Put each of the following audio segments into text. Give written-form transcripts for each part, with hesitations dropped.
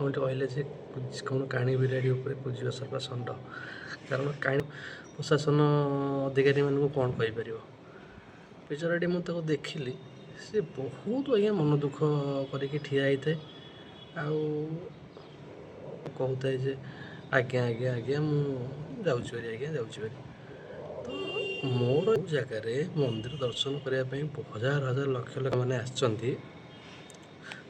कौन कहले जे कौन काणी बिराड़ी उपरे पूजियो सर्वा षंड कारण काणी प्रशासन अधिकारी मानक कौन कहीपर बेचाराटी मुझे देखिली से बहुत आज्ञा मन दुख करके ठिया होता कहता जे आज्ञा आज्ञा आज्ञा मुझे आज्ञा जाऊँगी तो मोर जगार मंदिर दर्शन करने हजार हजार लक्ष लक्ष मैंने आसछन्ति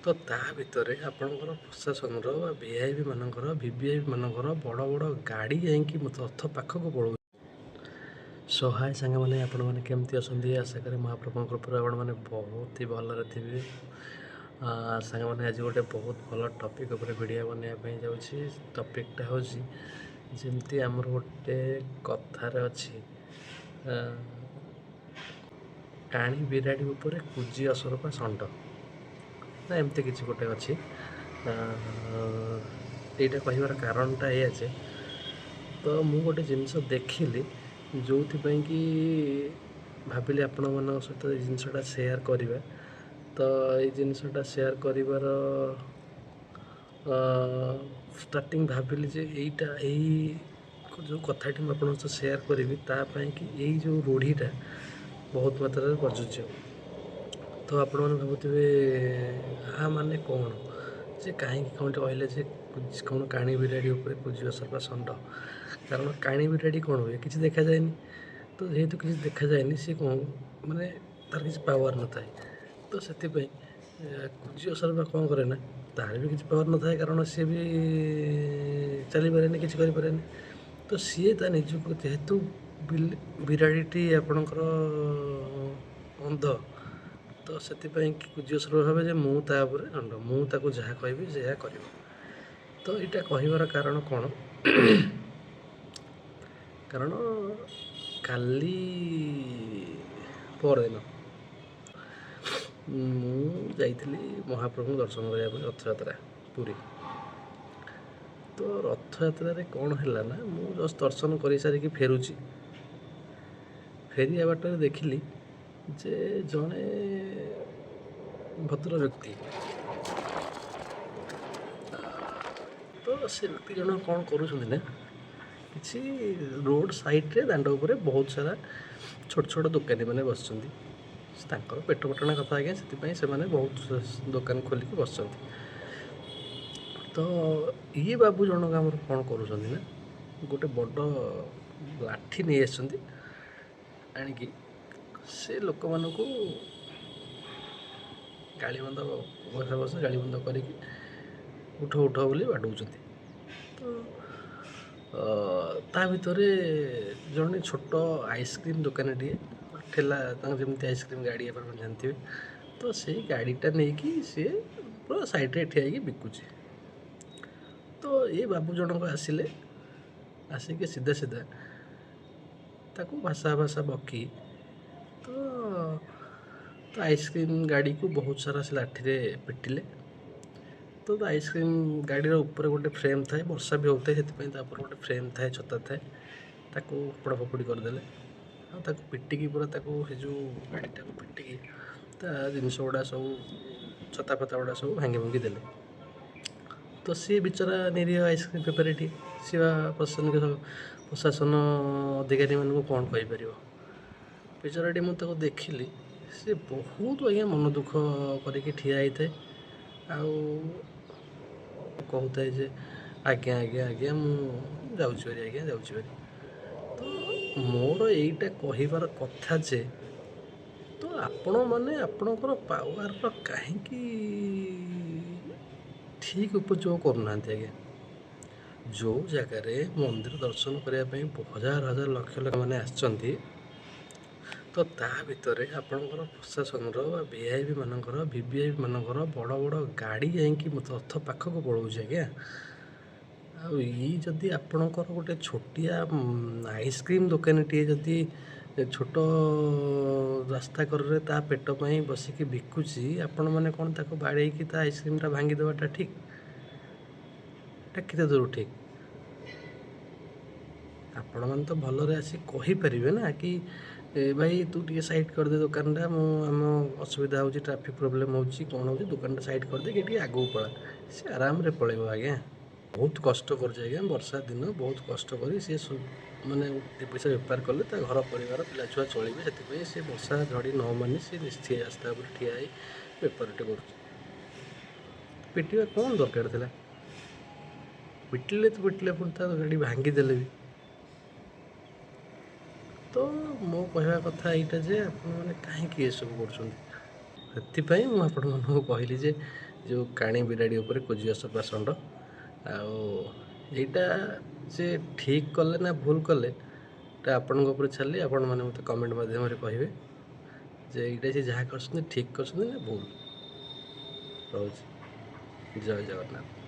तो ता भितर आपणकर प्रशासन वीआईपी मानकर वीवीआईपी मानकर बड़ बड़ गाड़ी जाकि रथ पाखक पड़ो सहाय सांग मैंने आपण मैंने केमती अच्छा आशा करें महाप्रभु कृपा आपण मैंने बहुत ही भलरे थे सांग मैंने आज गोटे बहुत भल टपिक उपर वीडियो बनवाई जाऊँगी टपिकटा हूँ जमती आमर गोटे कथार अच्छी काणी बिराड़ी उपरे कुजी असरपा षंड ना एमती किसी गोटे अच्छी यहाँ कहबार कारणटा ये जे तो मु गोटे जिनस देखिली जो कि भाविली आपण मान सहित जिनसटा सेयार करवा तो ये जिनसटा सेयार कर स्टार्टिंग भाविली जे यहीटा यही जो कथाटी मुझे सेयार करी तापाई कि यही जो रूढ़ीटा बहुत मात्रा प्रযোज्य तो आपण मैंने भावुवे आ माने कौन जे कहीं कौन कहले जे कौन काणी बिराड़ी उपरे पूजियो सर्वा षंड कारण काणी बिराड़ी कौन हुए किसी देखा जाए तो जेहेतु किसी देखा जाए सी कौन माने तार किसी पावर न थाए तो से पूजियो सर्वा कौन करे ना तार भी किसी पावर न थाए कारण सी भी चली पारे किसी करें तो सी ता निजक जेहेतु बिराड़ीटी आपणकर अंध तो से कुजियो सर्व भावे जे मुझे दंड मुझे जहाँ कहि जहाँ कर तो यहाँ कहबार कारण कौन कारण काली परदिन मुझे महाप्रभु दर्शन करने रथयात्रा पुरी तो रथयात्रा कौन है ना मुझे जस्ट दर्शन कर सारिकी फेरुची फेरिया बाटर देखिली जे जड़े भद्र व्यक्ति तो से व्यक्ति जन कौन करुँच कि रोड साइड्रे दांड उपर बहुत सारा छोट छोट दुकानी मैंने बस पेट पटना कथा आज्ञा से बहुत दुकान खोलिक बस तो ये बाबू जनक आम कौन करुँच गोटे बड़ लाठी नहीं आसछन्ति आणिकी से लोक मानक गाड़ीबंद बसा बसा गाड़ीबंद करके उठ उठ बोली बाडौंट तो ता भितर जड़े छोट आइसक्रीम दुकानटी ठेला जमी आइसक्रीम गाड़ी आप जानते तो से गाड़ीटा नहीं कि सी पूरा साइड्रे ठिया बिकुची तो ये बाबू जनक आसिले आसिक सीधा सीधा ताकू भाषा भाषा बकी तो आइसक्रीम गाड़ी को बहुत सारा से लाठी पिटिले तो आइसक्रीम गाड़ी ऊपर गोटे फ्रेम थाए वर्षा भी होता है से गोटे फ्रेम थाए छता थाए ताकू फपड़ा फपड़ी करदे पिटिकी पूरा से जो गाड़ीटा को पिटिकी जिनस गुड़ा सब छता फता गुड़ा सब भांगी भंगी देले तो सी बेचारा निरीह आइसक्रीम बेपारी सी प्रशासन अधिकारी मानक कौन कहीपर बेचाराटी मुझे देखिली से बहुत आज्ञा मन दुख करके ठिया होता कहता जे आज्ञा आज्ञा आज्ञा मुझे आज्ञा जाऊँगी तो मोर यहीटा कहबार कथा जे तो आपण मैंने आपणकर पावर कहीं ठीक उपयोग करना आज्ञा जो जगार मंदिर दर्शन करने हजार हजार लक्ष लक्ष मैंने आसछन्ति तो ता भितर आपणकर प्रशासन वीआईपी मानकर वीवीआईपी मानकर बड़ बड़ गाड़ी जाकि रथ पाखक पड़ो आज्ञा जदि आपणकर गोटे छोटिया आइसक्रीम दुकानटीए जदि छोट रास्ता करे ता पेट पाई बसिकी बिकुची आपण मैंने कौन ताको बाड़े की आइसक्रीमटा भांगी देवाटा ठीक केते दूर ठीक आपण मैंने तो भलरे आसी कहीपर ना कि ଭାଇ ତୁ ଟିକେ ସାଇଡ଼୍ କରିଦେ ଦୋକାନଟା, ମୁଁ ଆମ ଅସୁବିଧା ହେଉଛି, ଟ୍ରାଫିକ୍ ପ୍ରୋବ୍ଲେମ୍ ହେଉଛି, କ'ଣ ହେଉଛି, ଦୋକାନଟା ସାଇଡ଼୍ କରିଦେ, ଟିକେ ଆଗକୁ ପଳା। ସେ ଆରାମରେ ପଳେଇବ ଆଜ୍ଞା। ବହୁତ କଷ୍ଟ କରୁଛି ଆଜ୍ଞା, ବର୍ଷା ଦିନ ବହୁତ କଷ୍ଟ କରି ସେ ମାନେ ଦୁଇ ପଇସା ବେପାର କଲେ ତା ଘର ପରିବାର ପିଲାଛୁଆ ଚଳିବେ, ସେଥିପାଇଁ ସେ ବର୍ଷା ଝଡ଼ି ନ ମାନି ସେ ନିଶ୍ଚୟ ରାସ୍ତା ଉପରେ ଠିଆ ହେଇ ବେପାରଟେ କରୁଛି। ପିଟିବା କ'ଣ ଦରକାର ଥିଲା? ପିଟିଲେ ତ ପିଟିଲେ, ପୁଣି ତା ଗାଡ଼ି ଭାଙ୍ଗିଦେଲେ ବି। ତ ମୋ କହିବା କଥା ଏଇଟା ଯେ ଆପଣମାନେ କାହିଁକି ଏସବୁ କରୁଛନ୍ତି? ସେଥିପାଇଁ ମୁଁ ଆପଣମାନଙ୍କୁ କହିଲି ଯେ ଯେଉଁ କାଣି ବିରାଡ଼ି ଉପରେ କୋଜିବା ସଫା ଷଣ୍ଢ, ଆଉ ଏଇଟା ସେ ଠିକ୍ କଲେ ନା ଭୁଲ କଲେ ଏଇଟା ଆପଣଙ୍କ ଉପରେ ଛାଡ଼ିଲି। ଆପଣମାନେ ମୋତେ କମେଣ୍ଟ ମାଧ୍ୟମରେ କହିବେ ଯେ ଏଇଟା ସେ ଯାହା କରିଛନ୍ତି ଠିକ୍ କରିଛନ୍ତି ନା ଭୁଲ। ରହୁଛି, ଜୟ ଜଗନ୍ନାଥ।